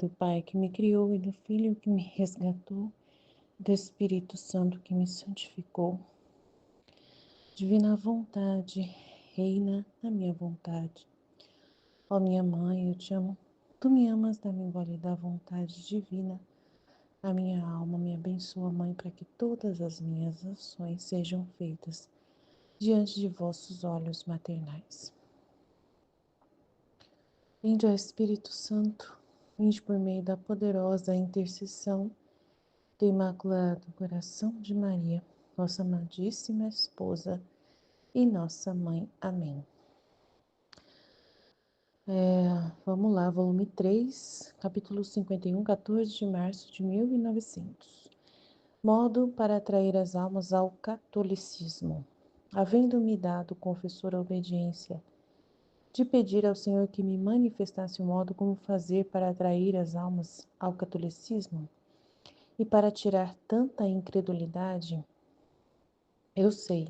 do Pai que me criou e do Filho que me resgatou, do Espírito Santo que me santificou. Divina vontade, reina na minha vontade. Ó minha mãe, eu te amo. Tu me amas, dá-me engole da vontade divina. A minha alma me abençoa, Mãe, para que todas as minhas ações sejam feitas diante de vossos olhos maternais. Vinde, ó Espírito Santo, vinde por meio da poderosa intercessão do Imaculado Coração de Maria, nossa amadíssima esposa e nossa mãe. Amém. Vamos lá, volume 3, capítulo 51, 14 de março de 1900. Modo para atrair as almas ao catolicismo. Havendo-me dado, confessor, a obediência de pedir ao Senhor que me manifestasse o modo como fazer para atrair as almas ao catolicismo e para tirar tanta incredulidade, eu sei.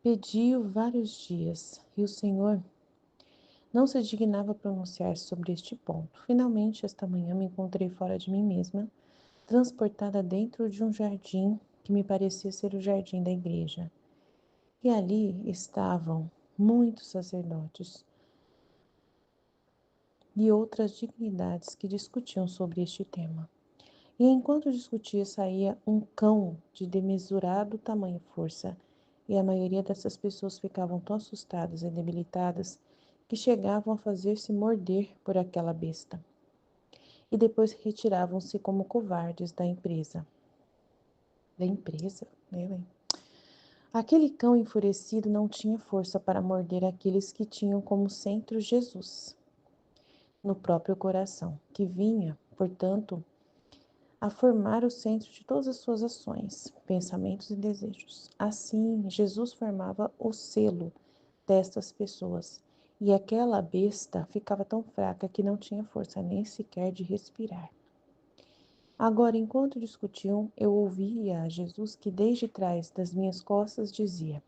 Pedi-o vários dias e o Senhor não se dignava pronunciar sobre este ponto. Finalmente, esta manhã me encontrei fora de mim mesma, transportada dentro de um jardim que me parecia ser o jardim da igreja. E ali estavam muitos sacerdotes e outras dignidades que discutiam sobre este tema. E enquanto discutia, saía um cão de desmesurado tamanho e força, e a maioria dessas pessoas ficavam tão assustadas e debilitadas que chegavam a fazer-se morder por aquela besta. E depois retiravam-se como covardes da empresa. Da empresa? Aquele cão enfurecido não tinha força para morder aqueles que tinham como centro Jesus no próprio coração, que vinha, portanto, a formar o centro de todas as suas ações, pensamentos e desejos. Assim, Jesus formava o selo destas pessoas, e aquela besta ficava tão fraca que não tinha força nem sequer de respirar. Agora, enquanto discutiam, eu ouvia a Jesus que desde trás das minhas costas dizia: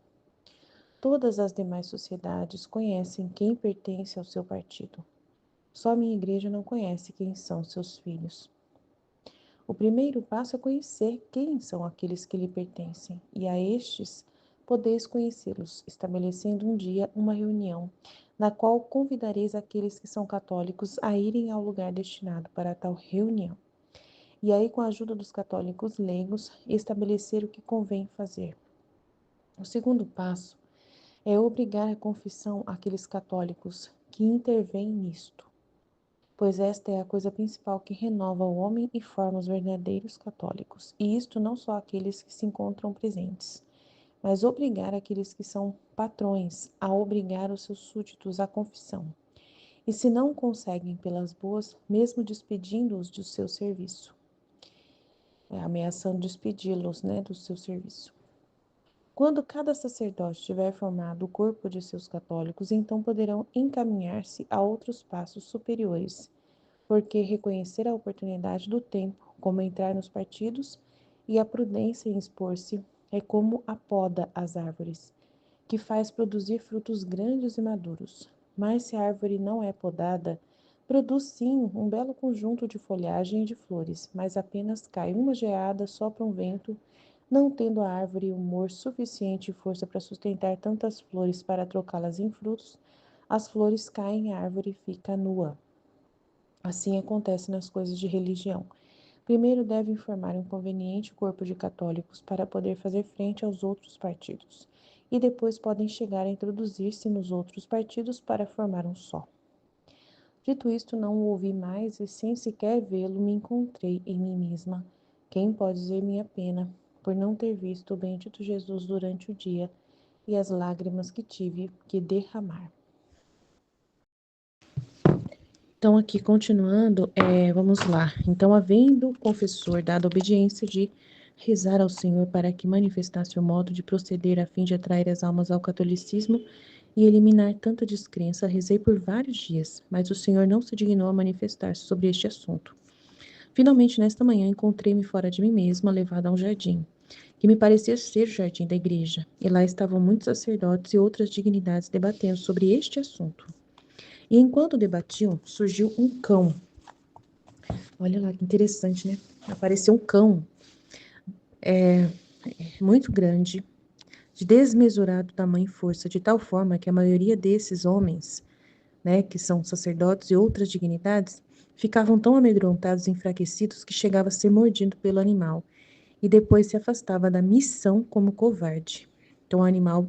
todas as demais sociedades conhecem quem pertence ao seu partido. Só minha igreja não conhece quem são seus filhos. O primeiro passo é conhecer quem são aqueles que lhe pertencem, e a estes podeis conhecê-los, estabelecendo um dia uma reunião, na qual convidareis aqueles que são católicos a irem ao lugar destinado para tal reunião. E aí, com a ajuda dos católicos leigos, estabelecer o que convém fazer. O segundo passo é obrigar a confissão aqueles católicos que intervêm nisto, pois esta é a coisa principal que renova o homem e forma os verdadeiros católicos, e isto não só aqueles que se encontram presentes, mas obrigar aqueles que são patrões a obrigar os seus súditos à confissão, e se não conseguem pelas boas, mesmo despedindo-os do seu serviço, ameaçando despedi-los, do seu serviço. Quando cada sacerdote tiver formado o corpo de seus católicos, então poderão encaminhar-se a outros passos superiores, porque reconhecer a oportunidade do tempo, como entrar nos partidos, e a prudência em expor-se, é como a poda às árvores, que faz produzir frutos grandes e maduros. Mas se a árvore não é podada, produz sim um belo conjunto de folhagem e de flores, mas apenas cai uma geada, sopra um vento, não tendo a árvore humor suficiente e força para sustentar tantas flores para trocá-las em frutos, as flores caem e a árvore fica nua. Assim acontece nas coisas de religião. Primeiro devem formar um conveniente corpo de católicos para poder fazer frente aos outros partidos, e depois podem chegar a introduzir-se nos outros partidos para formar um só. Dito isto, não o ouvi mais e, sem sequer vê-lo, me encontrei em mim mesma. Quem pode dizer minha pena por não ter visto o bendito Jesus durante o dia e as lágrimas que tive que derramar? Então, aqui continuando, vamos lá. Então, havendo o confessor dado a obediência de rezar ao Senhor para que manifestasse o modo de proceder a fim de atrair as almas ao catolicismo e eliminar tanta descrença, rezei por vários dias, mas o Senhor não se dignou a manifestar-se sobre este assunto. Finalmente, nesta manhã, encontrei-me fora de mim mesma, levada a um jardim, que me parecia ser o jardim da igreja, e lá estavam muitos sacerdotes e outras dignidades debatendo sobre este assunto. E enquanto debatiam, surgiu um cão Olha lá que interessante, né? Apareceu um cão muito grande, de desmesurado tamanho e força, de tal forma que a maioria desses homens, né, que são sacerdotes e outras dignidades, ficavam tão amedrontados e enfraquecidos que chegava a ser mordido pelo animal e depois se afastava da missão como covarde. Então, o animal,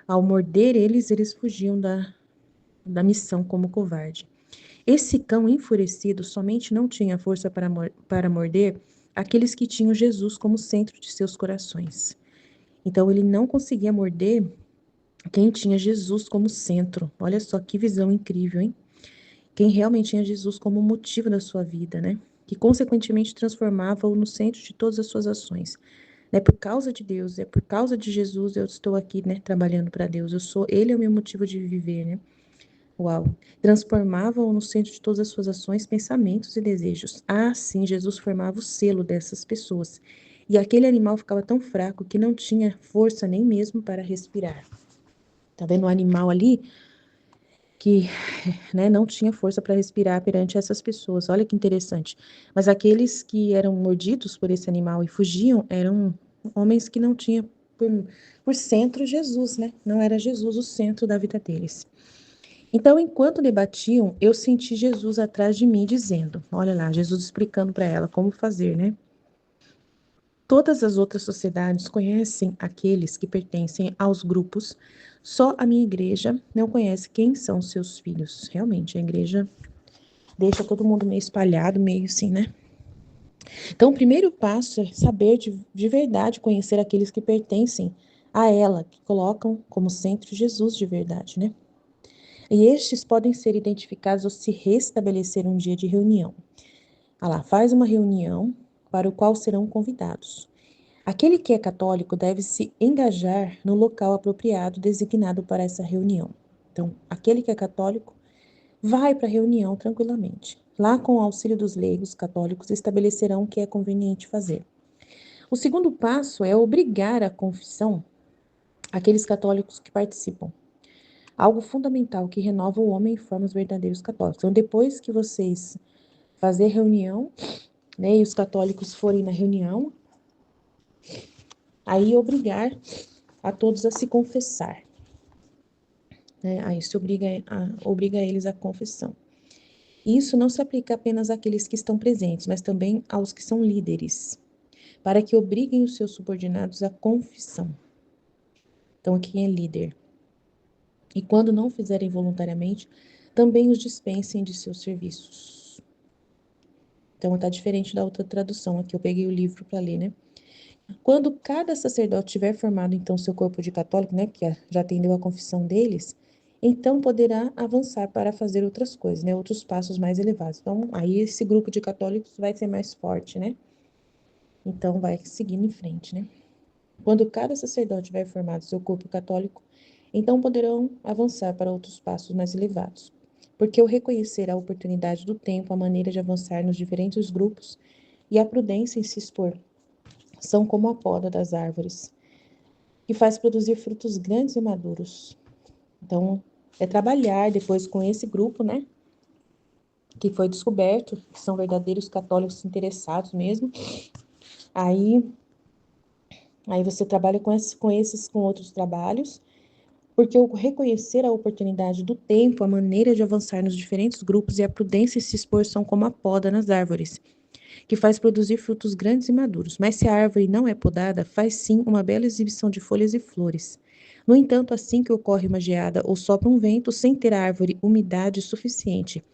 ao morder eles, eles fugiam da missão como covarde. Esse cão enfurecido somente não tinha força para morder aqueles que tinham Jesus como centro de seus corações. Então, ele não conseguia morder quem tinha Jesus como centro. Olha só que visão incrível, hein? Quem realmente tinha Jesus como motivo da sua vida, né? Que consequentemente transformava-o no centro de todas as suas ações. É por causa de Deus, é por causa de Jesus eu estou aqui, né, trabalhando para Deus. Ele é o meu motivo de viver, né? Uau. Transformava-o no centro de todas as suas ações, pensamentos e desejos. Assim, Jesus formava o selo dessas pessoas. E aquele animal ficava tão fraco que não tinha força nem mesmo para respirar. Tá vendo o animal ali que, né, não tinha força para respirar perante essas pessoas. Olha que interessante. Mas aqueles que eram mordidos por esse animal e fugiam eram homens que não tinham por centro Jesus, né? Não era Jesus o centro da vida deles. Então, enquanto debatiam, eu senti Jesus atrás de mim dizendo, olha lá, Jesus explicando para ela como fazer, né? Todas as outras sociedades conhecem aqueles que pertencem aos grupos, só a minha igreja não conhece quem são seus filhos. Realmente, a igreja deixa todo mundo meio espalhado, meio assim, né? Então, o primeiro passo é saber de verdade conhecer aqueles que pertencem a ela, que colocam como centro Jesus de verdade, né? E estes podem ser identificados ao se restabelecer um dia de reunião. Ah lá, faz uma reunião para o qual serão convidados. Aquele que é católico deve se engajar no local apropriado designado para essa reunião. Então, aquele que é católico vai para a reunião tranquilamente. Lá, com o auxílio dos leigos católicos, estabelecerão o que é conveniente fazer. O segundo passo é obrigar a confissão aqueles católicos que participam. Algo fundamental que renova o homem e forma os verdadeiros católicos. Então, depois que vocês fazer reunião, né, e os católicos forem na reunião, aí obrigar a todos a se confessar, né? Aí se obriga eles à confissão. Isso não se aplica apenas àqueles que estão presentes, mas também aos que são líderes, para que obriguem os seus subordinados à confissão. Então, quem é líder? E quando não fizerem voluntariamente, também os dispensem de seus serviços. Então, está diferente da outra tradução. Aqui eu peguei o livro para ler, né? Quando cada sacerdote tiver formado, então, seu corpo de católico, né, que já atendeu a confissão deles, então poderá avançar para fazer outras coisas, né, outros passos mais elevados. Então, aí esse grupo de católicos vai ser mais forte, né? Então, vai seguindo em frente, né? Quando cada sacerdote tiver formado seu corpo católico, então poderão avançar para outros passos mais elevados. Porque o reconhecer a oportunidade do tempo, a maneira de avançar nos diferentes grupos e a prudência em se expor são como a poda das árvores, que faz produzir frutos grandes e maduros. Então, é trabalhar depois com esse grupo, né, que foi descoberto, que são verdadeiros católicos interessados mesmo. Aí, aí você trabalha com outros trabalhos, porque o reconhecer a oportunidade do tempo, a maneira de avançar nos diferentes grupos e a prudência em se expor são como a poda nas árvores, que faz produzir frutos grandes e maduros. Mas se a árvore não é podada, faz sim uma bela exibição de folhas e flores. No entanto, assim que ocorre uma geada ou sopra um vento, sem ter a árvore umidade suficiente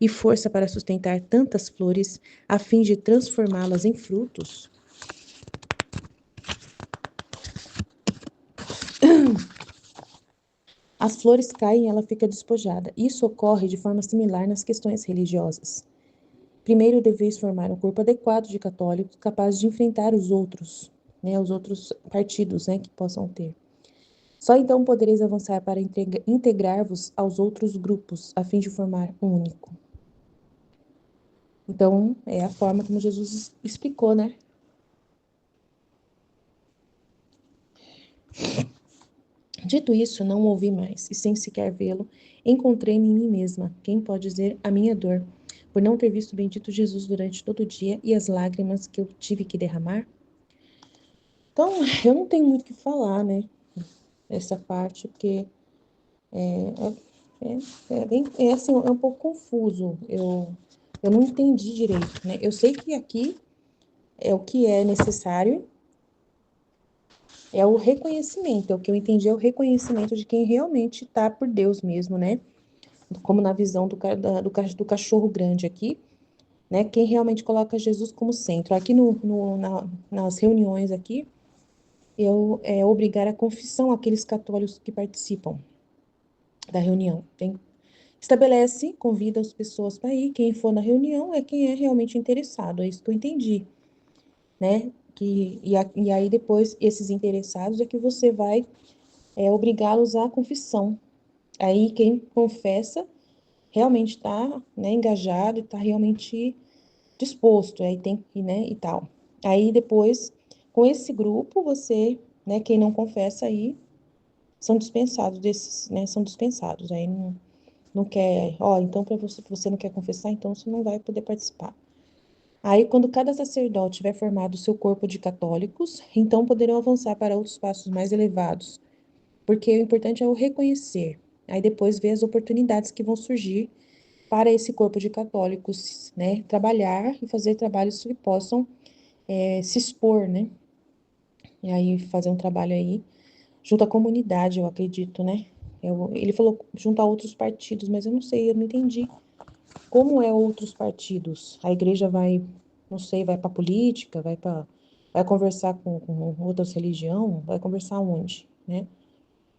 e força para sustentar tantas flores, a fim de transformá-las em frutos, as flores caem e ela fica despojada. Isso ocorre de forma similar nas questões religiosas. Primeiro deveis formar um corpo adequado de católicos capaz de enfrentar os outros, né, os outros partidos, né, que possam ter. Só então podereis avançar para integrar-vos aos outros grupos, a fim de formar um único. Então, é a forma como Jesus explicou, né? Dito isso, não ouvi mais, e sem sequer vê-lo, encontrei-me em mim mesma. Quem pode dizer a minha dor? por não ter visto o bendito Jesus durante todo o dia e as lágrimas que eu tive que derramar? Então, eu não tenho muito o que falar, né? Essa parte, porque assim, é um pouco confuso. Eu não entendi direito, né? Eu sei que aqui é o que é necessário, é o reconhecimento, é o que eu entendi, é o reconhecimento de quem realmente está por Deus mesmo, né? Como na visão do cachorro grande aqui, né? Quem realmente coloca Jesus como centro. Aqui nas reuniões aqui, eu obrigar a confissão àqueles católicos que participam da reunião. Estabelece, convida as pessoas para ir. Quem for na reunião é quem é realmente interessado. É isso que eu entendi, né? E aí depois, esses interessados é que você vai obrigá-los à confissão. Aí quem confessa realmente está, né, engajado e está realmente disposto, aí tem que, né, e tal. Aí depois, com esse grupo, você, né, quem não confessa aí, são dispensados desses, né, são dispensados. Aí não quer, ó, então para você não quer confessar, então você não vai poder participar. Aí, quando cada sacerdote tiver formado o seu corpo de católicos, então poderão avançar para outros passos mais elevados, porque o importante é o reconhecer. Aí depois ver as oportunidades que vão surgir para esse corpo de católicos, né, trabalhar e fazer trabalhos que possam se expor, né, e aí fazer um trabalho aí junto à comunidade, eu acredito, né. Ele falou junto a outros partidos, mas eu não sei, eu não entendi como é outros partidos. A igreja vai, não sei, vai para política, vai conversar com outras religiões, vai conversar onde, né?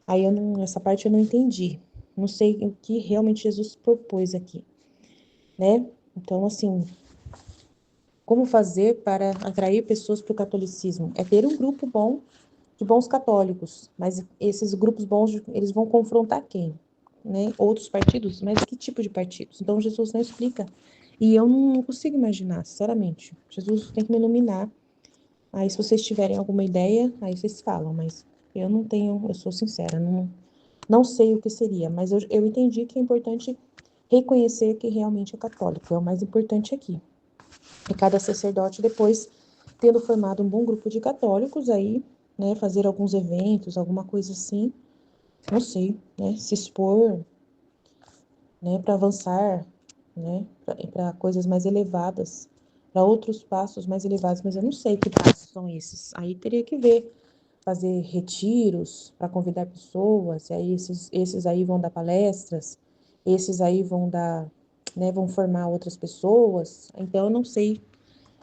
Aí essa parte eu não entendi. Não sei o que realmente Jesus propôs aqui, né? Então, assim, como fazer para atrair pessoas para o catolicismo? É ter um grupo bom de bons católicos, mas esses grupos bons, eles vão confrontar quem? Né? Outros partidos? Mas que tipo de partidos? Então, Jesus não explica. E eu não consigo imaginar, sinceramente. Jesus tem que me iluminar. Aí, se vocês tiverem alguma ideia, aí vocês falam, mas eu não tenho, eu sou sincera, não sei o que seria, mas eu entendi que é importante reconhecer que realmente é católico, é o mais importante aqui. E cada sacerdote, depois, tendo formado um bom grupo de católicos, aí, né, fazer alguns eventos, alguma coisa assim, não sei, né, se expor, né, para avançar, né, para coisas mais elevadas, para outros passos mais elevados, mas eu não sei que passos são esses. Aí teria que ver, fazer retiros para convidar pessoas, e aí esses aí vão dar palestras, esses aí vão dar, né, vão formar outras pessoas. Então eu não sei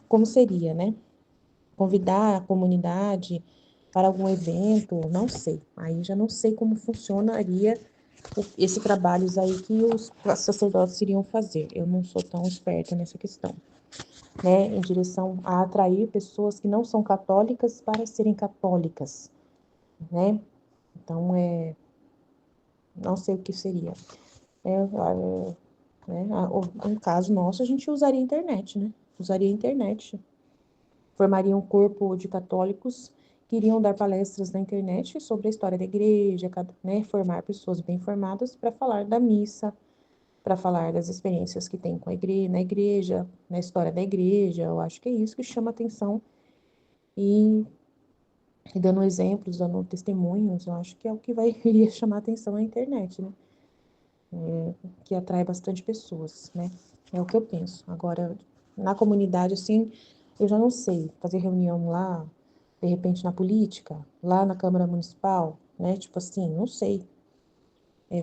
como seria, né? Convidar a comunidade para algum evento, não sei. Aí já não sei como funcionaria esse trabalhos aí que os sacerdotes iriam fazer. Eu não sou tão esperta nessa questão, né? Em direção a atrair pessoas que não são católicas para serem católicas, né? Então, não sei o que seria. No caso nosso, a gente usaria a internet, né? Usaria a internet. Formaria um corpo de católicos que iriam dar palestras na internet sobre a história da igreja, né? Formar pessoas bem formadas para falar da missa, para falar das experiências que tem com a igreja, na igreja, na história da igreja. Eu acho que é isso que chama atenção e, e dando exemplos, dando testemunhos, eu acho que é o que vai iria chamar atenção na internet, né? Que atrai bastante pessoas, né? É o que eu penso. Agora, na comunidade, assim, eu já não sei. Fazer reunião lá, de repente na política, lá na Câmara Municipal, né? Tipo assim, não sei.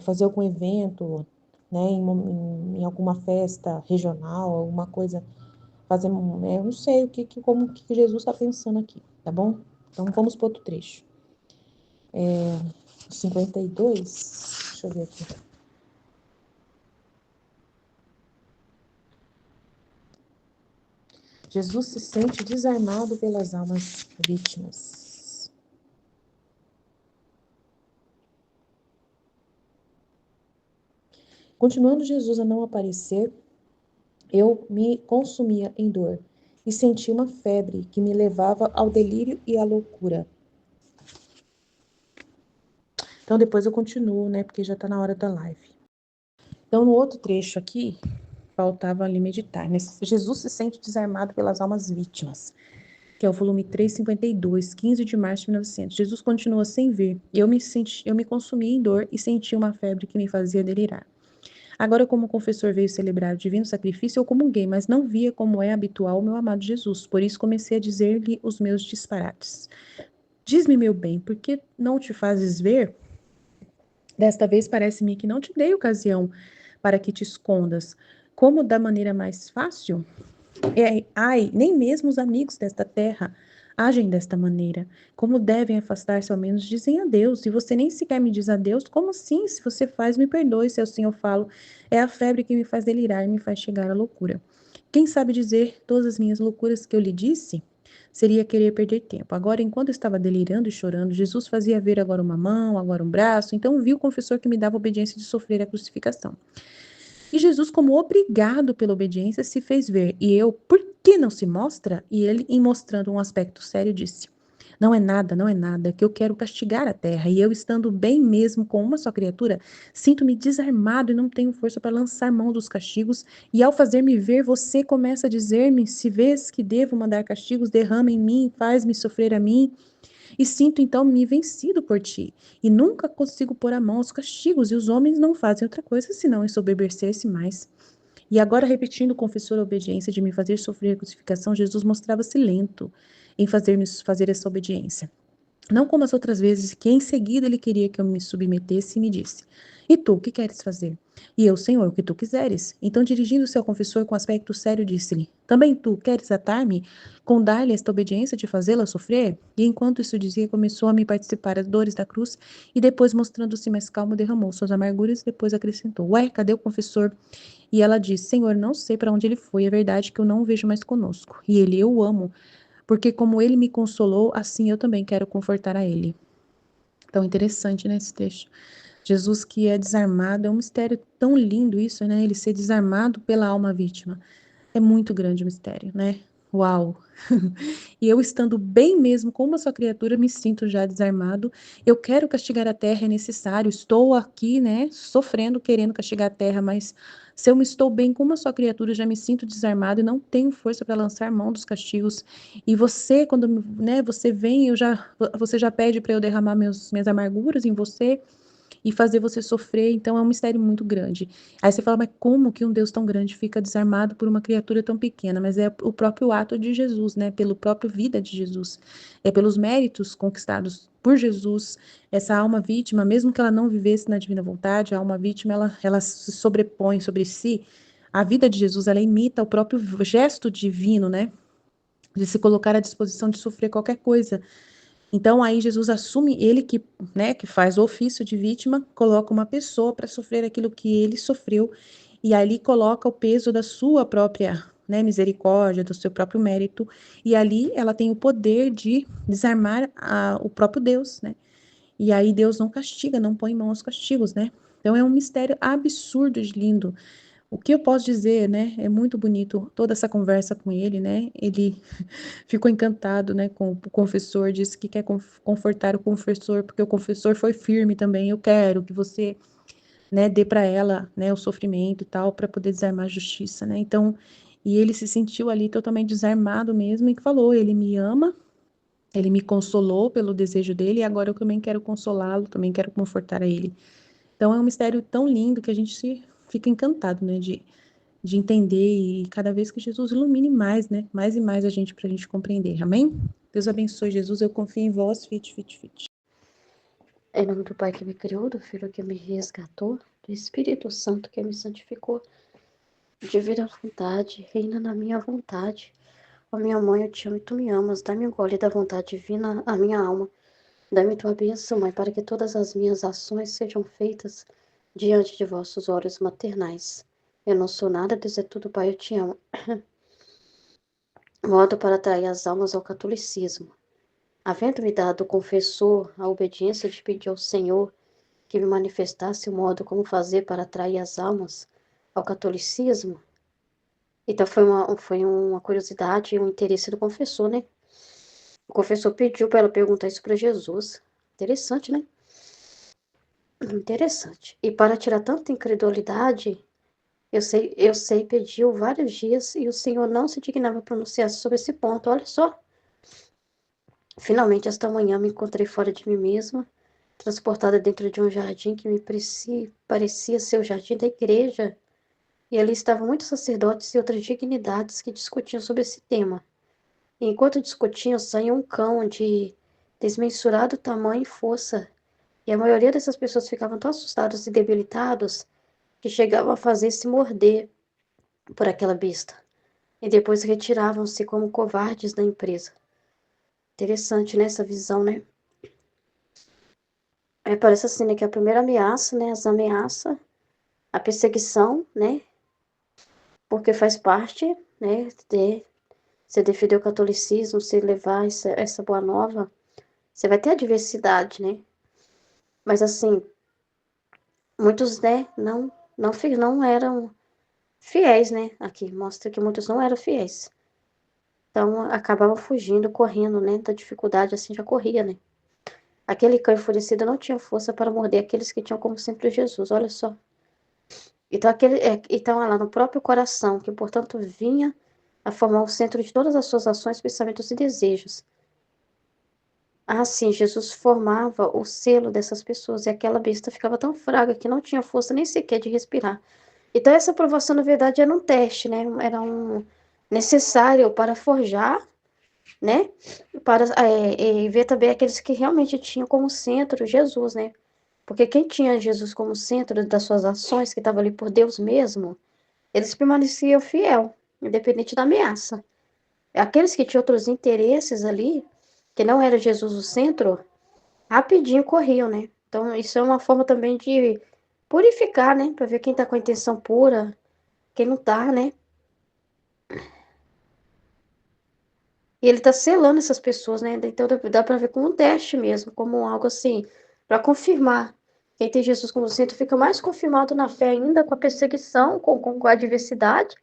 Fazer algum evento, né? Em alguma festa regional, alguma coisa. Fazer, eu não sei como que Jesus está pensando aqui, tá bom? Então, vamos para outro trecho. 52, deixa eu ver aqui. Jesus se sente desarmado pelas almas vítimas. Continuando Jesus a não aparecer, eu me consumia em dor e senti uma febre que me levava ao delírio e à loucura. Então depois eu continuo, né, porque já está na hora da live. Então no outro trecho aqui, faltava ali meditar, né? Jesus se sente desarmado pelas almas vítimas, que é o volume 352, 15 de março de 1900. Jesus continua sem ver. Eu me consumi em dor e senti uma febre que me fazia delirar. Agora, como o confessor veio celebrar o divino sacrifício, eu comunguei, mas não via como é habitual o meu amado Jesus. Por isso comecei a dizer-lhe os meus disparates. Diz-me, meu bem, por que não te fazes ver? Desta vez parece-me que não te dei ocasião para que te escondas. Como da maneira mais fácil? Ai, nem mesmo os amigos desta terra agem desta maneira. Como devem afastar-se, ao menos dizem adeus. Se você nem sequer me diz adeus, como assim? Se você faz, me perdoe, se assim eu falo. É a febre que me faz delirar e me faz chegar à loucura. Quem sabe dizer todas as minhas loucuras que eu lhe disse? Seria querer perder tempo. Agora, enquanto eu estava delirando e chorando, Jesus fazia ver agora uma mão, agora um braço. Então vi o confessor que me dava obediência de sofrer a crucificação. E Jesus, como obrigado pela obediência, se fez ver. E eu, por que não se mostra? E ele, em mostrando um aspecto sério, disse: Não é nada, não é nada, que eu quero castigar a terra. E eu, estando bem mesmo com uma só criatura, sinto-me desarmado e não tenho força para lançar mão dos castigos. E ao fazer-me ver, você começa a dizer-me: se vês que devo mandar castigos, derrama em mim, faz-me sofrer a mim. E sinto então me vencido por ti, e nunca consigo pôr a mão aos castigos, e os homens não fazem outra coisa senão ensoberbecer-se mais. E agora, repetindo o confessor a obediência de me fazer sofrer a crucificação, Jesus mostrava-se lento em fazer-me fazer essa obediência. Não como as outras vezes, que em seguida ele queria que eu me submetesse e me disse: E tu, o que queres fazer? E eu, Senhor, o que tu quiseres. Então, dirigindo-se ao confessor com aspecto sério, disse-lhe: Também tu queres atar-me, com dar-lhe esta obediência de fazê-la sofrer? E enquanto isso dizia, começou a me participar as dores da cruz, e depois, mostrando-se mais calmo, derramou suas amarguras, e depois acrescentou: Ué, cadê o confessor? E ela disse: Senhor, não sei para onde ele foi, é verdade que eu não o vejo mais conosco. E ele: Eu o amo, porque como ele me consolou, assim eu também quero confortar a ele. Então, interessante nesse texto. Jesus que é desarmado, é um mistério tão lindo isso, né? Ele ser desarmado pela alma vítima. É muito grande o mistério, né? Uau! E eu estando bem mesmo com uma só criatura, me sinto já desarmado. Eu quero castigar a terra, é necessário. Estou aqui, né, sofrendo, querendo castigar a terra, mas se eu me estou bem com uma só criatura, já me sinto desarmado e não tenho força para lançar mão dos castigos. E você, quando, né, você vem, você já pede para eu derramar minhas amarguras em você e fazer você sofrer, então é um mistério muito grande. Aí você fala, mas como que um Deus tão grande fica desarmado por uma criatura tão pequena? Mas é o próprio ato de Jesus, né? Pelo próprio vida de Jesus. É pelos méritos conquistados por Jesus. Essa alma vítima, mesmo que ela não vivesse na divina vontade, a alma vítima, ela se sobrepõe sobre si. A vida de Jesus, ela imita o próprio gesto divino, né? De se colocar à disposição de sofrer qualquer coisa. Então aí Jesus assume, ele que, né, que faz o ofício de vítima, coloca uma pessoa para sofrer aquilo que ele sofreu e ali coloca o peso da sua própria, né, misericórdia, do seu próprio mérito, e ali ela tem o poder de desarmar o próprio Deus, né? E aí Deus não castiga, não põe mão aos castigos, né? Então é um mistério absurdo de lindo. O que eu posso dizer, né? É muito bonito toda essa conversa com ele, né? Ele ficou encantado, né, com o confessor, disse que quer confortar o confessor, porque o confessor foi firme também. Eu quero que você, né, dê para ela, né, o sofrimento e tal, para poder desarmar a justiça, né? Então, e ele se sentiu ali totalmente desarmado mesmo e falou: ele me ama, ele me consolou pelo desejo dele e agora eu também quero consolá-lo, também quero confortar a ele. Então, é um mistério tão lindo que a gente fica encantado, né, de entender e cada vez que Jesus ilumine mais, né? Mais e mais a gente para a gente compreender. Amém? Deus abençoe, Jesus. Eu confio em vós. Fit, fit, fit. Em nome do Pai que me criou, do Filho que me resgatou, do Espírito Santo que me santificou, divina vontade, reina na minha vontade. Ó minha mãe, eu te amo e tu me amas. Dá-me o gole da vontade divina à minha alma. Dá-me tua bênção, Mãe, para que todas as minhas ações sejam feitas diante de vossos olhos maternais. Eu não sou nada, Deus é tudo, Pai, eu te amo. Modo para atrair as almas ao catolicismo. Havendo-me dado o confessor a obediência de pedir ao Senhor que me manifestasse o modo como fazer para atrair as almas ao catolicismo. Então foi uma curiosidade, um interesse do confessor, né? O confessor pediu para ela perguntar isso para Jesus. Interessante, né? Interessante. E para tirar tanta incredulidade, Eu sei, pediu vários dias e o Senhor não se dignava pronunciar sobre esse ponto. Olha só, finalmente esta manhã me encontrei fora de mim mesma, transportada dentro de um jardim que me parecia ser o jardim da igreja. E ali estavam muitos sacerdotes e outras dignidades que discutiam sobre esse tema. E enquanto discutiam, saiu um cão de desmensurado tamanho e força. E a maioria dessas pessoas ficavam tão assustados e debilitados que chegavam a fazer-se morder por aquela besta. E depois retiravam-se como covardes da empresa. Interessante, né, essa visão, né? Parece assim, né, que a primeira ameaça, né, as ameaças, a perseguição, né, porque faz parte, né, de você defender o catolicismo, você levar essa boa nova, você vai ter a diversidade, né? Mas assim, muitos, né, não eram fiéis, né? Aqui mostra que muitos não eram fiéis. Então acabavam fugindo, correndo, né? Da dificuldade, assim já corria, né? Aquele cão enfurecido não tinha força para morder aqueles que tinham como sempre Jesus, olha só. Então, então lá no próprio coração, que portanto vinha a formar o centro de todas as suas ações, pensamentos e desejos. Ah, sim, Jesus formava o selo dessas pessoas e aquela besta ficava tão fraca que não tinha força nem sequer de respirar. Então, essa aprovação, na verdade, era um teste, né? Era um necessário para forjar, né? Para ver também aqueles que realmente tinham como centro Jesus, né? Porque quem tinha Jesus como centro das suas ações, que estava ali por Deus mesmo, eles permaneciam fiel, independente da ameaça. Aqueles que tinham outros interesses ali, que não era Jesus o centro, rapidinho corriam, né? Então, isso é uma forma também de purificar, né? Para ver quem tá com a intenção pura, quem não tá, né? E ele tá selando essas pessoas, né? Então, dá para ver como um teste mesmo, como algo assim, para confirmar. Quem tem Jesus como centro fica mais confirmado na fé ainda, com a perseguição, com a adversidade,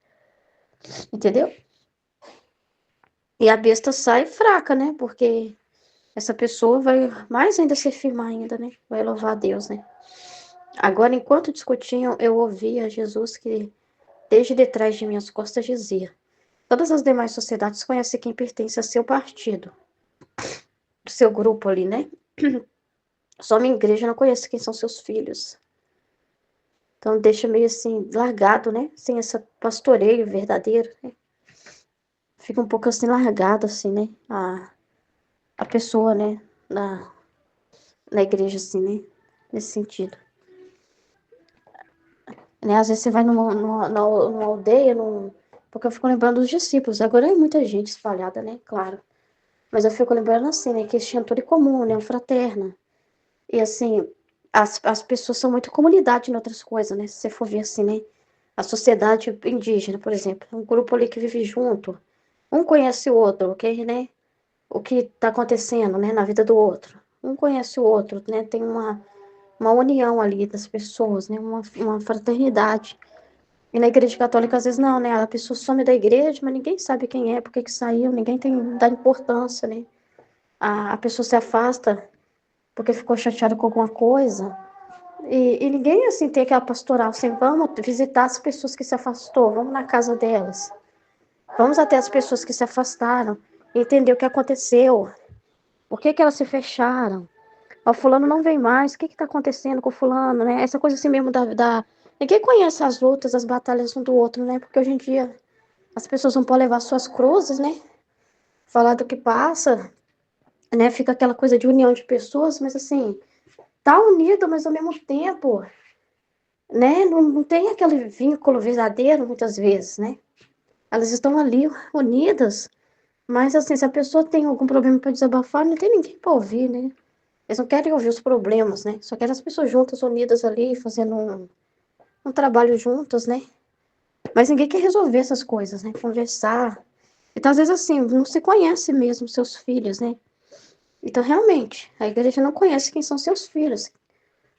entendeu? E a besta sai fraca, né? Porque essa pessoa vai mais ainda se firmar ainda, né? Vai louvar a Deus, né? Agora, enquanto discutiam, eu ouvia Jesus que desde detrás de minhas costas dizia: todas as demais sociedades conhecem quem pertence a seu partido, do seu grupo ali, né? Só minha igreja não conhece quem são seus filhos. Então deixa meio assim, largado, né? Sem esse pastoreio verdadeiro, né? Fica um pouco assim, largado, assim, né? A pessoa, né? Na igreja, assim, né? Nesse sentido. Né? Às vezes você vai numa aldeia, porque eu fico lembrando dos discípulos. Agora é muita gente espalhada, né? Claro. Mas eu fico lembrando assim, né? Que eles tinham tudo em comum, né? Um fraterno. E assim, as pessoas são muito comunidade em outras coisas, né? Se você for ver assim, né? A sociedade indígena, por exemplo, um grupo ali que vive junto. Um conhece o outro, ok, né? O que está acontecendo, né? Na vida do outro. Um conhece o outro, né? Tem uma união ali das pessoas, né? Uma fraternidade. E na igreja católica, às vezes, não, né? A pessoa some da igreja, mas ninguém sabe quem é, por que que saiu, ninguém dá importância, né? A pessoa se afasta porque ficou chateada com alguma coisa. E ninguém, assim, tem aquela pastoral, assim, vamos visitar as pessoas que se afastou, vamos na casa delas. Vamos até as pessoas que se afastaram, entender o que aconteceu, por que que elas se fecharam. O fulano não vem mais, o que que tá acontecendo com o fulano, né? Essa coisa assim mesmo Ninguém conhece as lutas, as batalhas um do outro, né? Porque hoje em dia as pessoas não podem levar suas cruzes, né? Falar do que passa, né? Fica aquela coisa de união de pessoas, mas assim, tá unido, mas ao mesmo tempo, né? Não tem aquele vínculo verdadeiro muitas vezes, né? Elas estão ali unidas, mas assim, se a pessoa tem algum problema para desabafar, não tem ninguém para ouvir, né? Eles não querem ouvir os problemas, né? Só querem as pessoas juntas, unidas ali, fazendo um trabalho juntas, né? Mas ninguém quer resolver essas coisas, né? Conversar. Então, às vezes, assim, não se conhece mesmo seus filhos, né? Então, realmente, a igreja não conhece quem são seus filhos.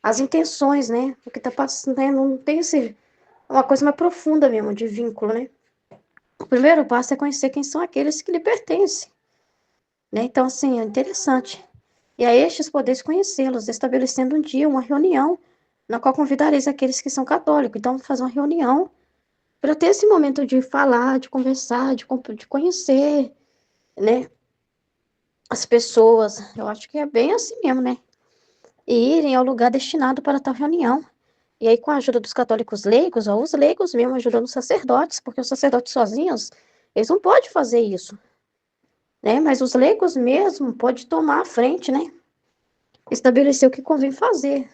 As intenções, né? O que tá passando, né? Não tem uma coisa mais profunda mesmo, de vínculo, né? O primeiro passo é conhecer quem são aqueles que lhe pertencem, né? Então, assim, é interessante. E a estes podeis conhecê-los, estabelecendo um dia, uma reunião, na qual convidareis aqueles que são católicos. Então, vamos fazer uma reunião, para ter esse momento de falar, de conversar, de conhecer, né, as pessoas. Eu acho que é bem assim mesmo, né? E irem ao lugar destinado para tal reunião. E aí, com a ajuda dos católicos leigos, ó, os leigos mesmo ajudando os sacerdotes, porque os sacerdotes sozinhos, eles não podem fazer isso, né? Mas os leigos mesmo podem tomar a frente, né? Estabelecer o que convém fazer.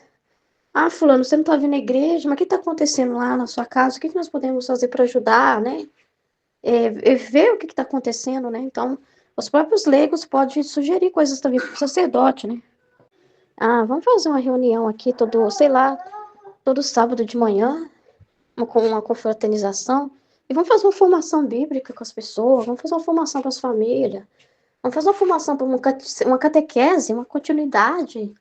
Ah, fulano, você não está vindo à igreja, mas o que está acontecendo lá na sua casa? O que nós podemos fazer para ajudar, né? Ver o que está acontecendo, né? Então, os próprios leigos podem sugerir coisas também para o sacerdote, né? Ah, vamos fazer uma reunião aqui todo, sei lá, todo sábado de manhã, com uma confraternização, e vamos fazer uma formação bíblica com as pessoas, vamos fazer uma formação com as famílias, vamos fazer uma formação para uma catequese, uma continuidade,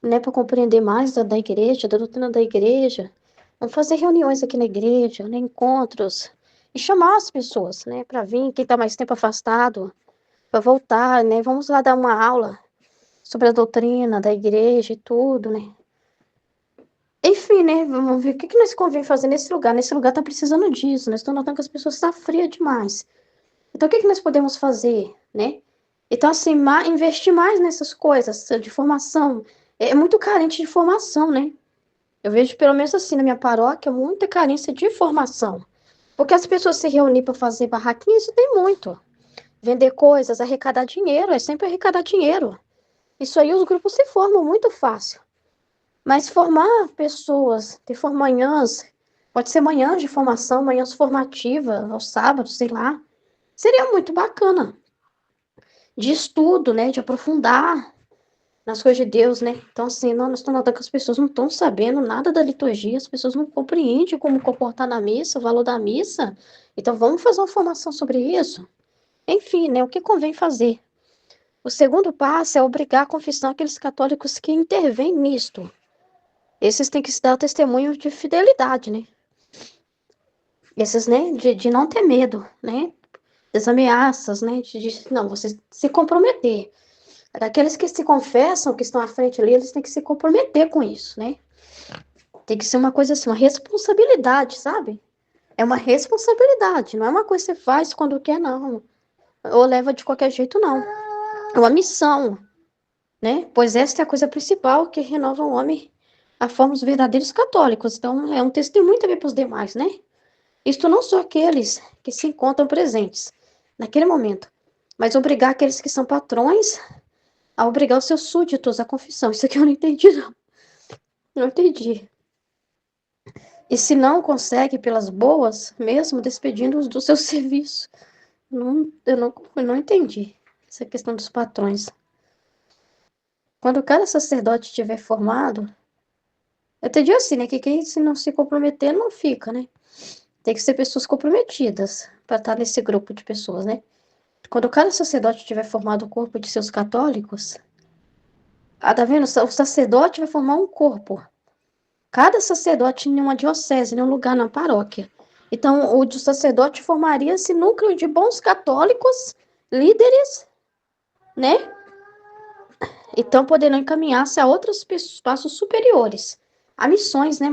né, para compreender mais da igreja, da doutrina da igreja. Vamos fazer reuniões aqui na igreja, né, encontros, e chamar as pessoas, né, para vir, quem está mais tempo afastado, para voltar, né, vamos lá dar uma aula sobre a doutrina da igreja e tudo, né. Enfim, né, vamos ver o que nós convém fazer nesse lugar. Nesse lugar tá precisando disso, nós estamos notando que as pessoas estão frias demais. Então, o que nós podemos fazer, né? Então, assim, investir mais nessas coisas de formação. É muito carente de formação, né? Eu vejo, pelo menos assim, na minha paróquia, muita carência de formação. Porque as pessoas se reunir para fazer barraquinha, isso tem muito. Vender coisas, arrecadar dinheiro, é sempre arrecadar dinheiro. Isso aí os grupos se formam muito fácil. Mas formar pessoas, manhãs, pode ser manhãs de formação, manhãs formativas, aos sábados, sei lá, seria muito bacana. De estudo, né, de aprofundar nas coisas de Deus, né? Então, assim, nós estamos notando que as pessoas não estão sabendo nada da liturgia, as pessoas não compreendem como comportar na missa, o valor da missa. Então, vamos fazer uma formação sobre isso? Enfim, né, o que convém fazer? O segundo passo é obrigar a confissão aqueles católicos que intervêm nisto. Esses têm que se dar testemunho de fidelidade, né? Esses, né, de não ter medo, né? Das ameaças, né? Não, você se comprometer. Aqueles que se confessam, que estão à frente ali, eles têm que se comprometer com isso, né? Tem que ser uma coisa assim, uma responsabilidade, sabe? É uma responsabilidade, não é uma coisa que você faz quando quer, não. Ou leva de qualquer jeito, não. É uma missão, né? Pois esta é a coisa principal que renova o homem a forma os verdadeiros católicos. Então, é um testemunho também para os demais, né? Isto não só aqueles que se encontram presentes naquele momento, mas obrigar aqueles que são patrões a obrigar os seus súditos à confissão. Isso aqui eu não entendi, não. Não entendi. E se não consegue pelas boas, mesmo despedindo-os do seu serviço. Não, eu não entendi essa questão dos patrões. Quando cada sacerdote estiver formado, eu entendi assim, né? Que quem se não se comprometer não fica, né? Tem que ser pessoas comprometidas para estar nesse grupo de pessoas, né? Quando cada sacerdote tiver formado o corpo de seus católicos, tá vendo? O sacerdote vai formar um corpo. Cada sacerdote em uma diocese, em um lugar na paróquia. Então, o sacerdote formaria esse núcleo de bons católicos, líderes, né? Então, podendo encaminhar-se a outros passos superiores, a missões, né?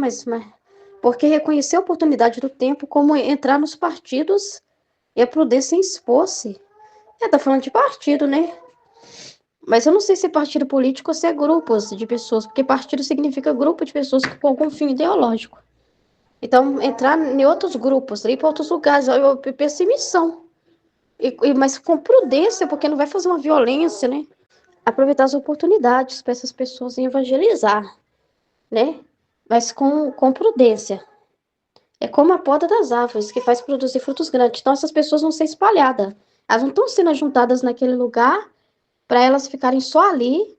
Porque reconhecer a oportunidade do tempo, como entrar nos partidos e a prudência em expor-se. Tá falando de partido, né? Mas eu não sei se é partido político ou se é grupos de pessoas, porque partido significa grupo de pessoas com algum fim ideológico. Então, entrar em outros grupos, ir para outros lugares, eu penso em missão. Mas com prudência, porque não vai fazer uma violência, né? Aproveitar as oportunidades para essas pessoas evangelizar, né? Mas com prudência. É como a poda das árvores, que faz produzir frutos grandes. Então, essas pessoas vão ser espalhadas. Elas não estão sendo juntadas naquele lugar para elas ficarem só ali,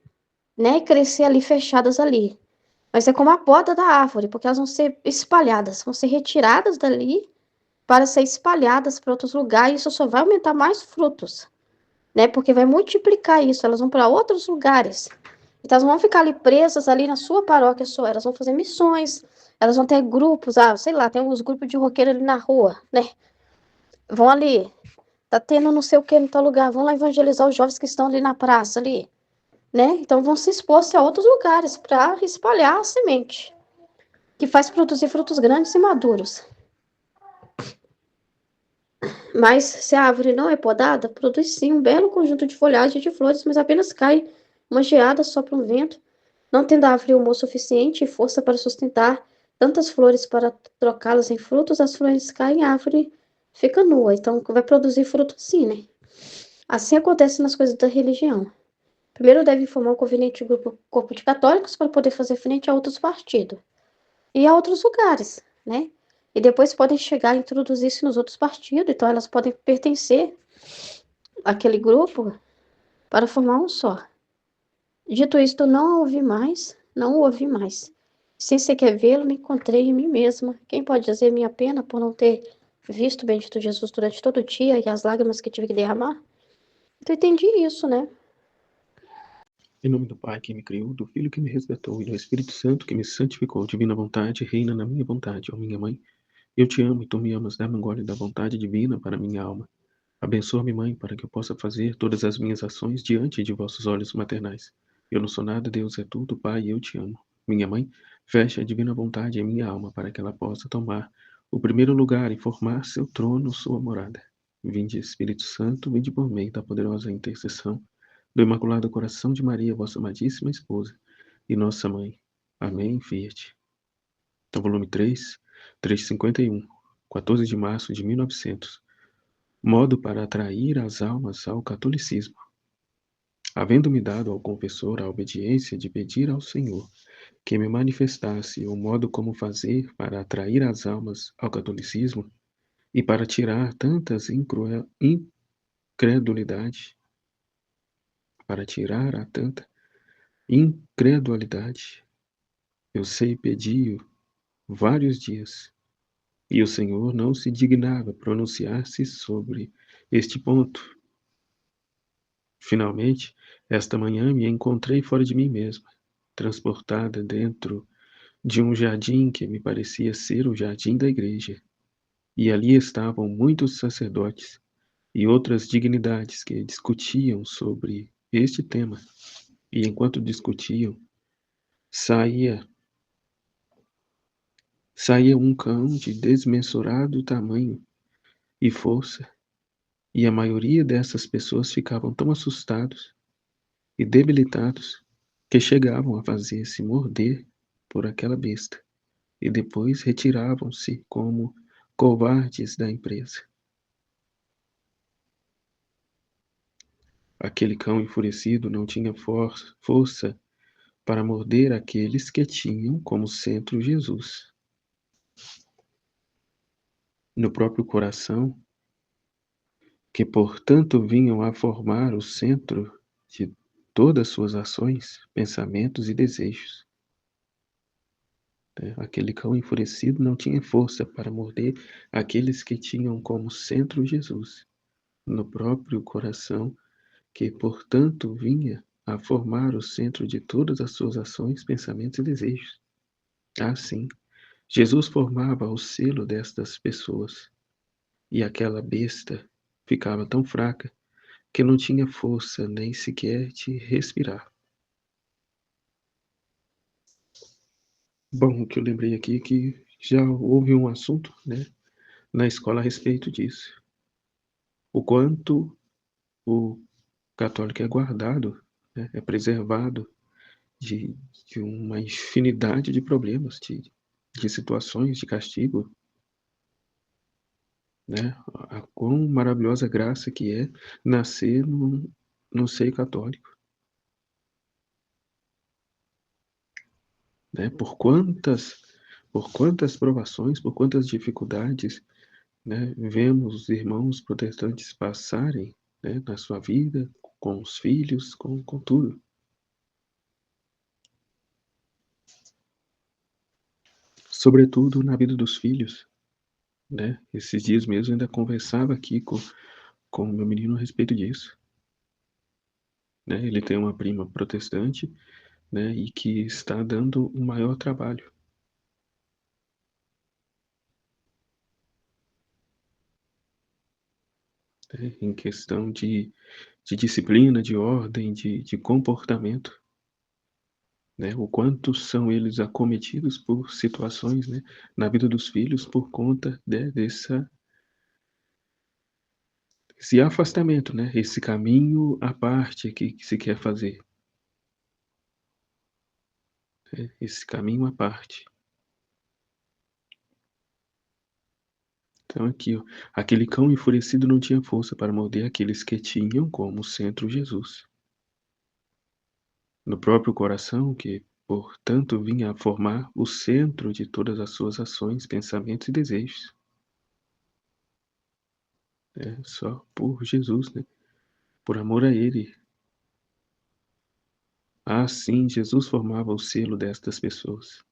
né? E crescer ali, fechadas ali. Mas é como a poda da árvore, porque elas vão ser espalhadas, vão ser retiradas dali para ser espalhadas para outros lugares. E isso só vai aumentar mais frutos, né? Porque vai multiplicar isso. Elas vão para outros lugares. Então, elas não vão ficar ali presas ali na sua paróquia só. Elas vão fazer missões. Elas vão ter grupos, sei lá, tem uns grupos de roqueiro ali na rua, né? Vão ali, tá tendo não sei o que no tal lugar, vão lá evangelizar os jovens que estão ali na praça ali, né? Então vão se expor a outros lugares para espalhar a semente, que faz produzir frutos grandes e maduros. Mas se a árvore não é podada, produz sim um belo conjunto de folhagem e de flores, mas apenas cai uma geada, sopra um vento, não tendo a árvore humor suficiente e força para sustentar tantas flores para trocá-las em frutos, as flores caem e a árvore fica nua. Então vai produzir fruto sim, né? Assim acontece nas coisas da religião. Primeiro deve formar um conveniente corpo de católicos para poder fazer frente a outros partidos e a outros lugares, né? E depois podem chegar a introduzir-se nos outros partidos, então elas podem pertencer àquele grupo para formar um só. Dito isto, não a ouvi mais, não o ouvi mais. Sem sequer vê-lo, me encontrei em mim mesma. Quem pode dizer minha pena por não ter visto o bendito Jesus durante todo o dia e as lágrimas que tive que derramar? Então entendi isso, né? Em nome do Pai que me criou, do Filho que me resgatou e do Espírito Santo que me santificou, divina vontade, reina na minha vontade, ó minha mãe. Eu te amo e tu me amas, dá-me um gole da vontade divina para minha alma. Abençoa-me, mãe, para que eu possa fazer todas as minhas ações diante de vossos olhos maternais. Eu não sou nada, Deus é tudo, Pai, eu te amo. Minha mãe, feche a divina vontade em minha alma para que ela possa tomar o primeiro lugar e formar seu trono, sua morada. Vinde, Espírito Santo, vinde por meio da poderosa intercessão do Imaculado Coração de Maria, vossa amadíssima esposa e nossa mãe. Amém, Fiat. Então, volume 3, 351, 14 de março de 1900. Modo para atrair as almas ao catolicismo. Havendo-me dado ao confessor a obediência de pedir ao Senhor que me manifestasse o modo como fazer para atrair as almas ao catolicismo e para tirar tantas incredulidade, para tirar a tanta incredulidade, eu sei pedi-o vários dias, e o Senhor não se dignava pronunciar-se sobre este ponto. Finalmente, esta manhã me encontrei fora de mim mesma, transportada dentro de um jardim que me parecia ser o jardim da igreja, e ali estavam muitos sacerdotes e outras dignidades que discutiam sobre este tema. E enquanto discutiam, saía um cão de desmensurado tamanho e força, e a maioria dessas pessoas ficavam tão assustados e debilitados que chegavam a fazer-se morder por aquela besta e depois retiravam-se como covardes da empresa. Aquele cão enfurecido não tinha força para morder aqueles que tinham como centro Jesus. No próprio coração, que portanto vinham a formar o centro de todas suas ações, pensamentos e desejos. Aquele cão enfurecido não tinha força para morder aqueles que tinham como centro Jesus. No próprio coração, que portanto vinha a formar o centro de todas as suas ações, pensamentos e desejos. Assim, Jesus formava o selo destas pessoas, e aquela besta ficava tão fraca que não tinha força nem sequer de respirar. Bom, o que eu lembrei aqui é que já houve um assunto, né, na escola a respeito disso. O quanto o católico é guardado, né, é preservado de, de uma infinidade de problemas, de situações de castigo, né? A quão maravilhosa graça que é nascer no seio católico, né? Por quantas provações, por quantas dificuldades, né, vemos os irmãos protestantes passarem, né, na sua vida, com os filhos, com tudo. Sobretudo na vida dos filhos, né? Esses dias mesmo eu ainda conversava aqui com o meu menino a respeito disso, né? Ele tem uma prima protestante, né, e que está dando o maior trabalho, né, em questão de disciplina, de ordem, de comportamento, né? O quanto são eles acometidos por situações, né, na vida dos filhos por conta dessa esse afastamento, né? Esse caminho à parte que se quer fazer. Esse caminho à parte. Então aqui, ó, aquele cão enfurecido não tinha força para morder aqueles que tinham como centro Jesus. No próprio coração, que, portanto, vinha a formar o centro de todas as suas ações, pensamentos e desejos. Só por Jesus, né? Por amor a Ele. Sim, Jesus formava o selo destas pessoas.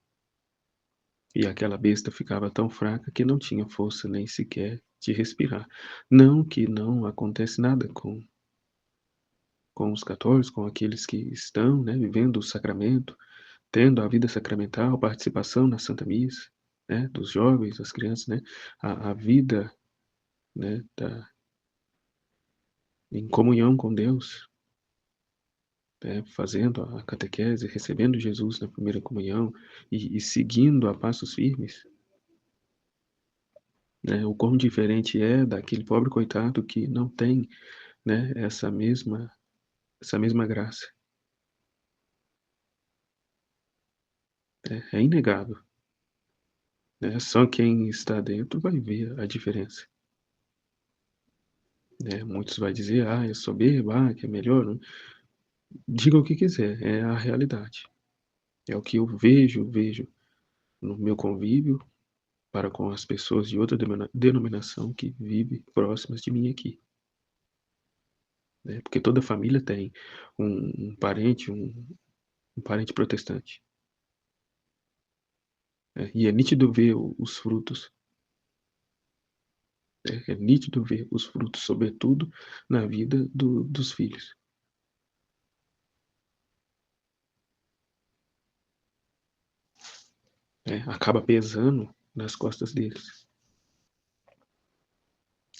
E aquela besta ficava tão fraca que não tinha força nem sequer de respirar. Não que não acontece nada com os católicos, com aqueles que estão, né, vivendo o sacramento, tendo a vida sacramental, participação na Santa Missa, né, dos jovens, das crianças, né, a vida, né, em comunhão com Deus, né, fazendo a catequese, recebendo Jesus na primeira comunhão e seguindo a passos firmes, né, o quão diferente é daquele pobre coitado que não tem, né, essa mesma graça. É inegável. Né? Só quem está dentro vai ver a diferença. Né? Muitos vai dizer, é soberba, que é melhor. Não? Diga o que quiser, é a realidade. É o que eu vejo no meu convívio para com as pessoas de outra denominação que vivem próximas de mim aqui. Né? Porque toda família tem um parente, um parente protestante. E é nítido ver os frutos. É nítido ver os frutos, sobretudo na vida dos filhos. Acaba pesando nas costas deles.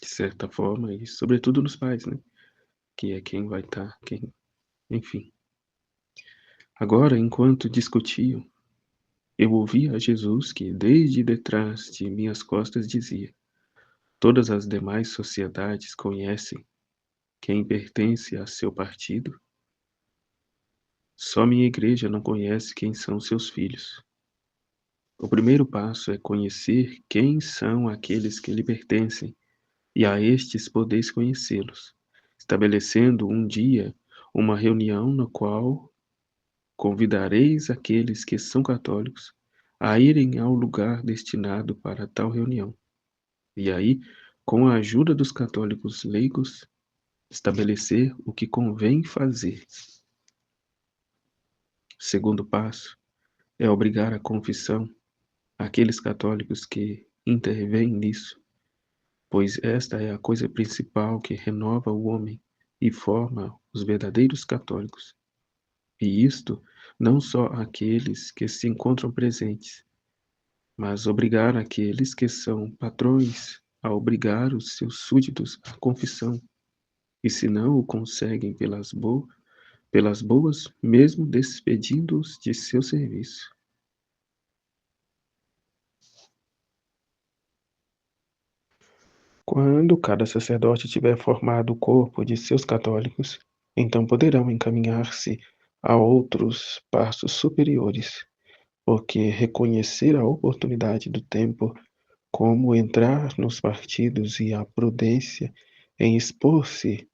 De certa forma, e sobretudo nos pais, né? Que é quem vai estar, enfim. Agora, enquanto discutiam, eu ouvia a Jesus que, desde detrás de minhas costas, dizia: todas as demais sociedades conhecem quem pertence a seu partido. Só minha igreja não conhece quem são seus filhos. O primeiro passo é conhecer quem são aqueles que lhe pertencem, e a estes podeis conhecê-los, estabelecendo um dia uma reunião na qual convidareis aqueles que são católicos a irem ao lugar destinado para tal reunião. E aí, com a ajuda dos católicos leigos, estabelecer o que convém fazer. Segundo passo é obrigar a confissão aqueles católicos que intervêm nisso, pois esta é a coisa principal que renova o homem e forma os verdadeiros católicos. E isto não só aqueles que se encontram presentes, mas obrigar aqueles que são patrões a obrigar os seus súditos à confissão, e se não o conseguem pelas boas, mesmo despedindo-os de seu serviço. Quando cada sacerdote tiver formado o corpo de seus católicos, então poderão encaminhar-se a outros passos superiores, porque reconhecer a oportunidade do tempo, como entrar nos partidos e a prudência em expor-se,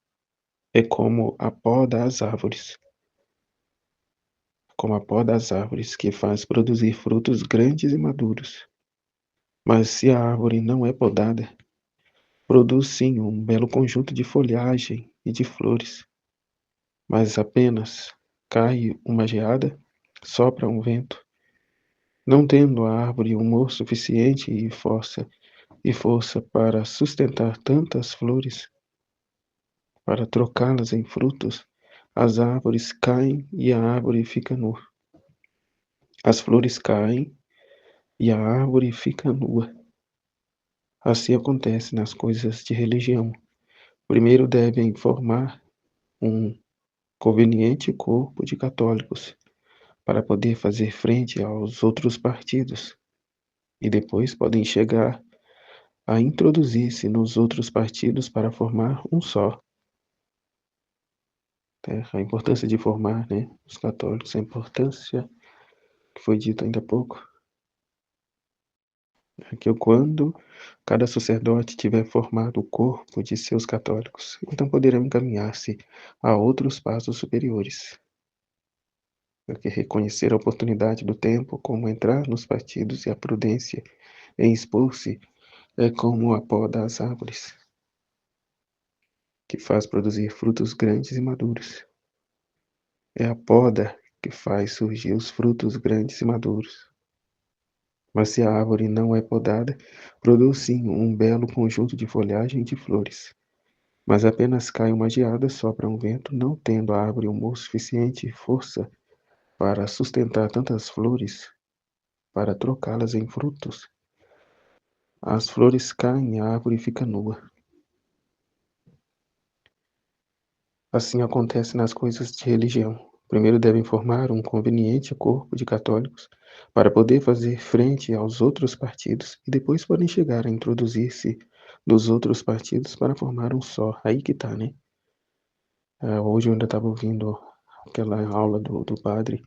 é como a poda das árvores, que faz produzir frutos grandes e maduros. Mas se a árvore não é podada, produz sim um belo conjunto de folhagem e de flores, mas apenas cai uma geada, sopra um vento, não tendo a árvore humor suficiente e força para sustentar tantas flores, para trocá-las em frutos, as árvores caem e a árvore fica nua. As flores caem e a árvore fica nua. Assim acontece nas coisas de religião. Primeiro devem formar um conveniente corpo de católicos para poder fazer frente aos outros partidos, e depois podem chegar a introduzir-se nos outros partidos para formar um só. A importância de formar, né, os católicos, a importância que foi dito ainda há pouco, é que quando cada sacerdote tiver formado o corpo de seus católicos, então poderão encaminhar-se a outros passos superiores. Porque reconhecer a oportunidade do tempo, como entrar nos partidos e a prudência em expor-se, é como a poda das árvores, que faz produzir frutos grandes e maduros. É a poda que faz surgir os frutos grandes e maduros. Mas se a árvore não é podada, produz sim um belo conjunto de folhagem e de flores. Mas apenas cai uma geada, sopra um vento, não tendo a árvore humor suficiente e força para sustentar tantas flores, para trocá-las em frutos. As flores caem e a árvore fica nua. Assim acontece nas coisas de religião. Primeiro devem formar um conveniente corpo de católicos para poder fazer frente aos outros partidos e depois podem chegar a introduzir-se dos outros partidos para formar um só. Aí que tá, né? Hoje eu ainda estava ouvindo aquela aula do padre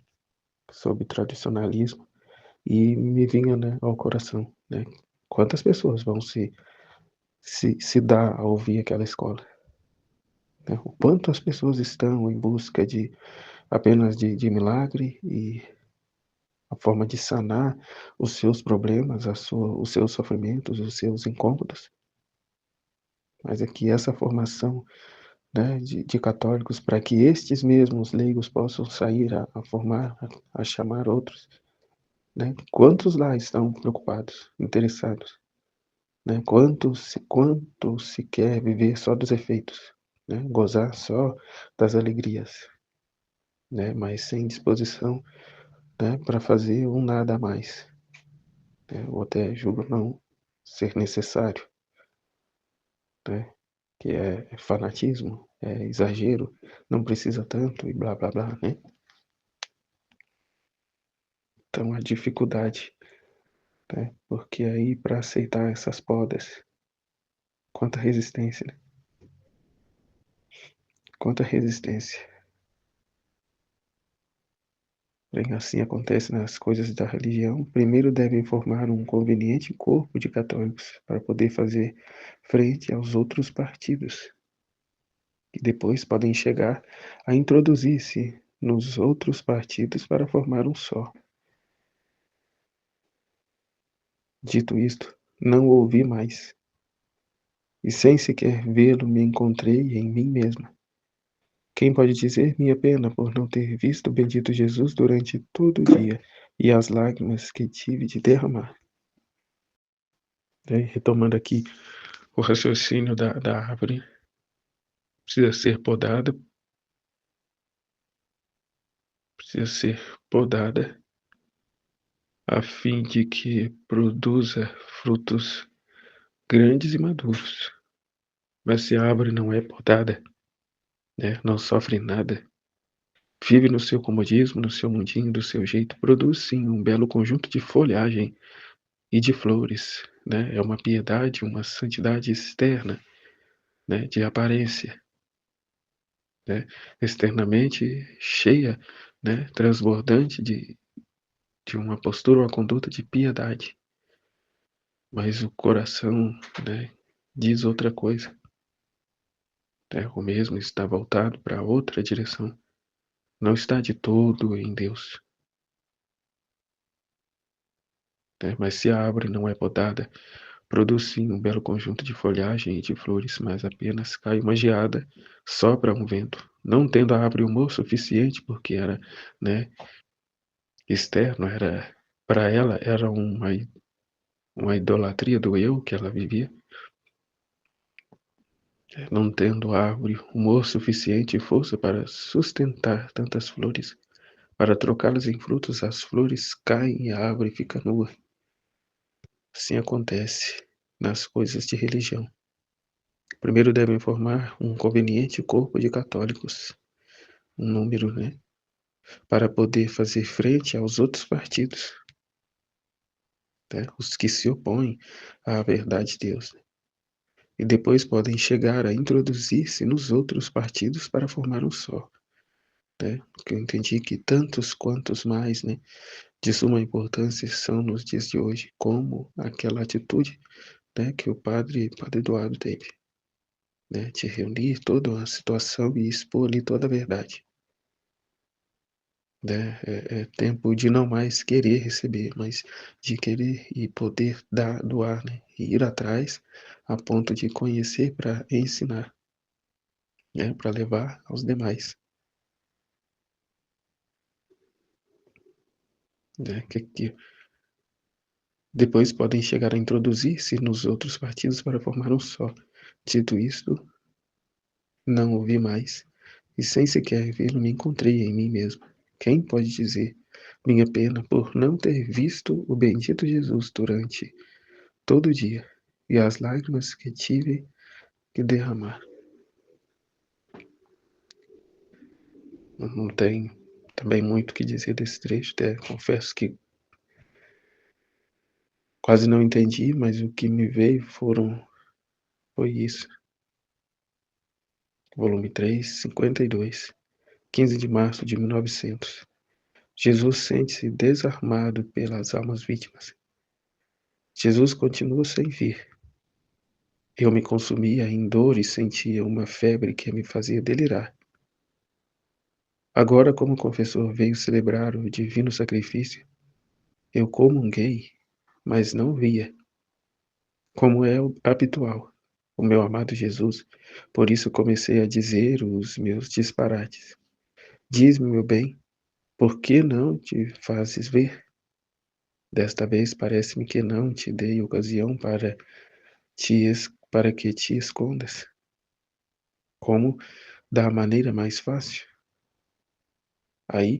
sobre tradicionalismo e me vinha, né, ao coração, né? Quantas pessoas vão se dar a ouvir aquela escola? Né? O quanto as pessoas estão em busca de apenas de milagre e a forma de sanar os seus problemas, os seus sofrimentos, os seus incômodos. Mas é que essa formação, né, de católicos, para que estes mesmos leigos possam sair a formar, a chamar outros, né? Quantos lá estão preocupados, interessados? Né? Quanto se quer viver só dos efeitos, né? Gozar só das alegrias, né? Mas sem disposição, né, para fazer um nada a mais, né? Ou até julgo não ser necessário, né? Que é fanatismo, é exagero, não precisa tanto e blá blá blá, né? Então a dificuldade, né? Porque aí para aceitar essas podas, quanta resistência, né? Quanta resistência. Bem, assim acontece nas coisas da religião. Primeiro devem formar um conveniente corpo de católicos para poder fazer frente aos outros partidos, que depois podem chegar a introduzir-se nos outros partidos para formar um só. Dito isto, não o ouvi mais, e sem sequer vê-lo me encontrei em mim mesma. Quem pode dizer minha pena por não ter visto o bendito Jesus durante todo o dia e as lágrimas que tive de derramar? Retomando aqui o raciocínio da árvore, precisa ser podada a fim de que produza frutos grandes e maduros. Mas se a árvore não é podada, né, não sofre nada, vive no seu comodismo, no seu mundinho, do seu jeito, produz sim um belo conjunto de folhagem e de flores, né? É uma piedade, uma santidade externa, né, de aparência, né? Externamente cheia, né, transbordante de uma postura, uma conduta de piedade, mas o coração, né, diz outra coisa, né? O mesmo está voltado para outra direção, não está de todo em Deus, né? Mas se a árvore não é podada, produz sim um belo conjunto de folhagem e de flores, mas apenas cai uma geada, sopra um vento, não tendo a árvore humor suficiente, porque era, né, externo, era para ela era uma idolatria do eu que ela vivia, não tendo a árvore humor suficiente e força para sustentar tantas flores, para trocá-las em frutos, as flores caem e a árvore fica nua. Assim acontece nas coisas de religião. Primeiro devem formar um conveniente corpo de católicos, um número, né, para poder fazer frente aos outros partidos. né? Os que se opõem à verdade de Deus. E depois podem chegar a introduzir-se nos outros partidos para formar um só, né? Porque eu entendi que tantos quantos mais, né, de suma importância são nos dias de hoje, como aquela atitude, né, que o padre Eduardo teve, né, de reunir toda a situação e expor ali toda a verdade, né? É tempo de não mais querer receber, mas de querer e poder dar, doar, né, e ir atrás a ponto de conhecer para ensinar, né, para levar aos demais, né, que depois podem chegar a introduzir-se nos outros partidos para formar um só. Dito isto, não ouvi mais, e sem sequer vê-lo me encontrei em mim mesmo. Quem pode dizer minha pena por não ter visto o bendito Jesus durante todo o dia, e as lágrimas que tive que derramar? Eu não tenho também muito o que dizer desse trecho, até confesso que quase não entendi, mas o que me veio foi isso. Volume 3, 52, 15 de março de 1900. Jesus sente-se desarmado pelas almas vítimas. Jesus continua sem vir. Eu me consumia em dor e sentia uma febre que me fazia delirar. Agora, como o confessor veio celebrar o divino sacrifício, eu comunguei, mas não via, como é o habitual, o meu amado Jesus. Por isso comecei a dizer os meus disparates. Diz-me, meu bem, por que não te fazes ver? Desta vez parece-me que não te dei ocasião para que te escondas. Como da maneira mais fácil? Aí,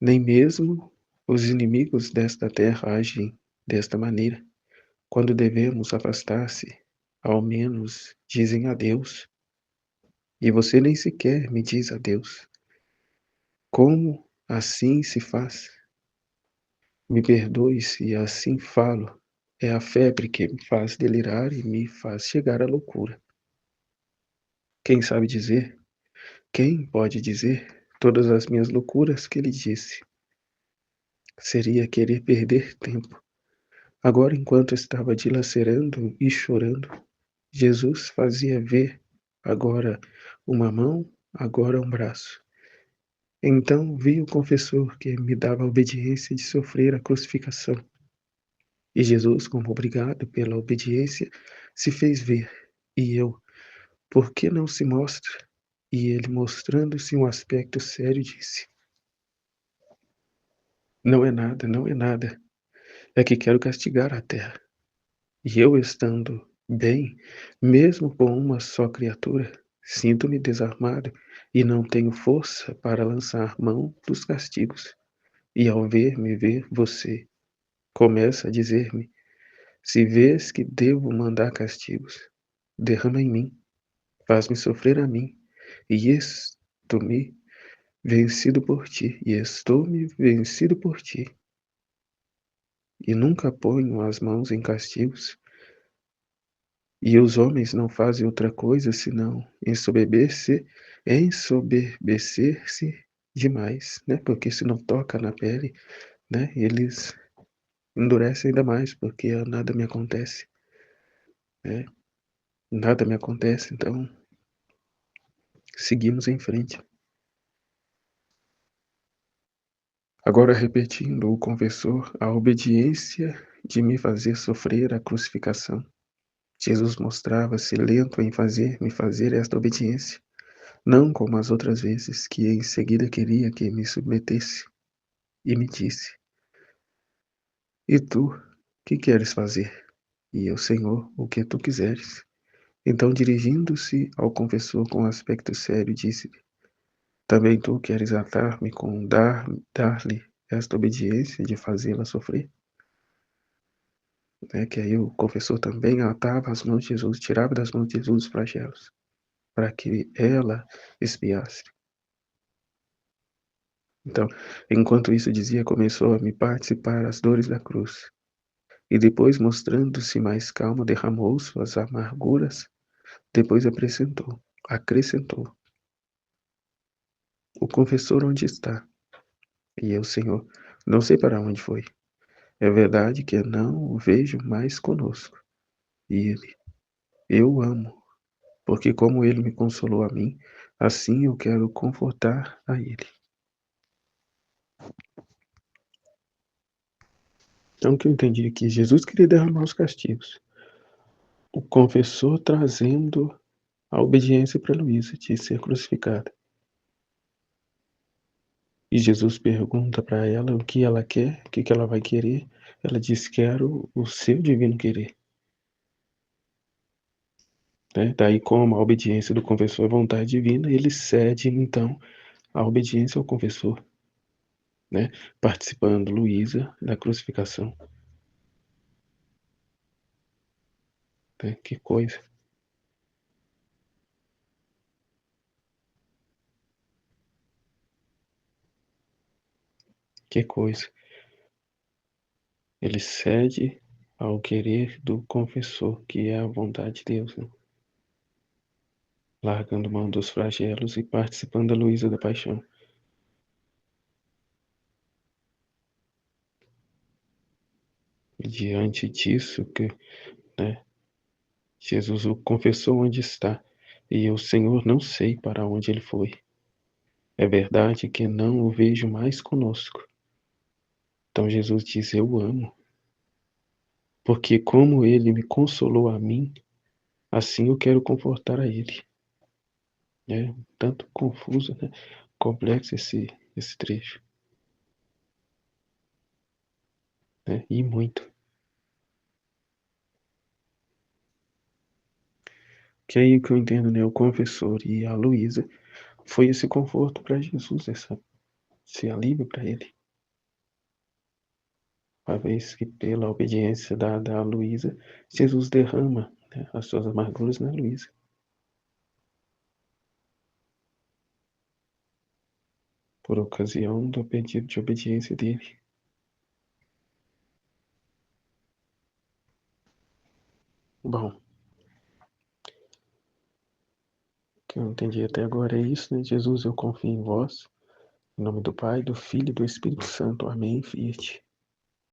nem mesmo os inimigos desta terra agem desta maneira. Quando devemos afastar-se, ao menos dizem adeus. E você nem sequer me diz adeus. Como assim se faz? Me perdoe se assim falo. É a febre que me faz delirar e me faz chegar à loucura. Quem sabe dizer? Quem pode dizer todas as minhas loucuras que ele disse? Seria querer perder tempo. Agora, enquanto estava dilacerando e chorando, Jesus fazia ver agora uma mão, agora um braço. Então vi o confessor que me dava a obediência de sofrer a crucificação. E Jesus, como obrigado pela obediência, se fez ver. E eu, por que não se mostra? E ele, mostrando-se um aspecto sério, disse: Não é nada, não é nada. É que quero castigar a terra. E eu, estando bem, mesmo com uma só criatura, sinto-me desarmado e não tenho força para lançar mão dos castigos. E ao ver-me ver você, começa a dizer-me: se vês que devo mandar castigos, derrama em mim, faz-me sofrer a mim, e estou-me vencido por ti, e estou-me vencido por ti. E nunca ponho as mãos em castigos, e os homens não fazem outra coisa senão ensoberbecer-se demais, né? Porque se não toca na pele, né? Eles endurecem ainda mais, porque nada me acontece, né? Nada me acontece, então seguimos em frente. Agora repetindo o confessor, a obediência de me fazer sofrer a crucificação. Jesus mostrava-se lento em me fazer esta obediência, não como as outras vezes, que em seguida queria que me submetesse, e me disse: E tu, que queres fazer? E eu, Senhor, o que tu quiseres. Então, dirigindo-se ao confessor com aspecto sério, disse-lhe: Também tu queres atar-me com dar-lhe esta obediência de fazê-la sofrer? Né? Que aí o confessor também atava as mãos de Jesus, tirava das mãos de Jesus os flagelos, para que ela expiasse. Então, enquanto isso dizia, começou a me participar as dores da cruz. E depois, mostrando-se mais calmo, derramou suas amarguras. Depois acrescentou: o confessor onde está? E eu, Senhor, não sei para onde foi. É verdade que não o vejo mais conosco. E ele: eu o amo, porque como ele me consolou a mim, assim eu quero confortar a ele. Então, o que eu entendi aqui, Jesus queria derramar os castigos. O confessor trazendo a obediência para Luísa de ser crucificada. E Jesus pergunta para ela o que ela quer, o que ela vai querer. Ela diz: quero o seu divino querer. Né? Daí, como a obediência do confessor é vontade divina, ele cede, então, a obediência ao confessor. Né? Participando, Luísa, da crucificação. Né? Que coisa. Que coisa. Ele cede ao querer do confessor, que é a vontade de Deus, né? Largando mão dos flagelos e participando da Luísa da paixão. E diante disso, né, Jesus o confessou onde está, e eu, Senhor, não sei para onde ele foi. É verdade que não o vejo mais conosco. Então Jesus diz: eu o amo, porque como ele me consolou a mim, assim eu quero confortar a ele. É tanto confuso, né? Complexo esse trecho. Né? E muito. Que aí que eu entendo, né? O confessor e a Luísa foi esse conforto para Jesus, esse alívio para ele. Uma vez que pela obediência dada a Luísa, Jesus derrama, né, as suas amarguras na Luísa. Por ocasião do pedido de obediência dele. Bom, o que eu entendi até agora é isso, né? Jesus, eu confio em vós. Em nome do Pai, do Filho e do Espírito Santo. Amém. Fiat.